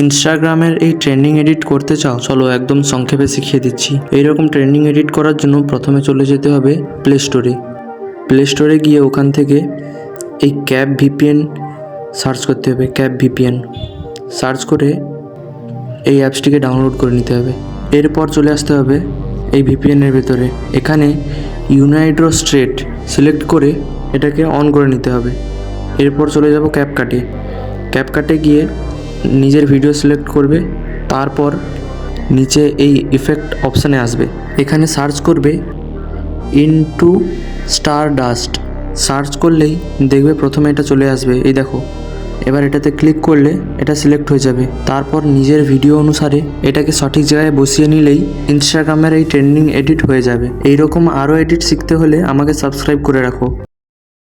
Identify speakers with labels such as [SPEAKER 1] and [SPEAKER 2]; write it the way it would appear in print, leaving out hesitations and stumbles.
[SPEAKER 1] ইনস্টাগ্রামের এই trending edit করতে চাও? চলো একদম সংক্ষেপে শিখিয়ে দিচ্ছি। এইরকম ট্রেন্ডিং এডিট করার জন্য প্রথমে চলে যেতে হবে প্লে স্টোরে গিয়ে ওখান থেকে এই ক্যাপ ভিপিএন সার্চ করতে হবে। ক্যাপ ভিপিএন সার্চ করে এই অ্যাপসটিকে ডাউনলোড করে নিতে হবে। এরপর চলে আসতে হবে এই ভিপিএনের ভেতরে, এখানে ইউনাইটেড স্টেট সিলেক্ট করে এটাকে অন করে নিতে হবে। এরপর চলে যাব ক্যাপকাটে গিয়ে নিজের ভিডিও সিলেক্ট করবে, তারপর নিচে এই ইফেক্ট অপশানে আসবে, এখানে সার্চ করবে ইনটু স্টারডাস্ট। সার্চ করলেই দেখবে প্রথমে এটা চলে আসবে, এই দেখো। এবার এটাতে ক্লিক করলে এটা সিলেক্ট হয়ে যাবে। তারপর নিজের ভিডিও অনুসারে এটাকে সঠিক জায়গায় বসিয়ে নিলেই ইনস্টাগ্রামের এই ট্রেন্ডিং এডিট হয়ে যাবে। এইরকম আরও এডিট শিখতে হলে আমাকে সাবস্ক্রাইব করে রাখো।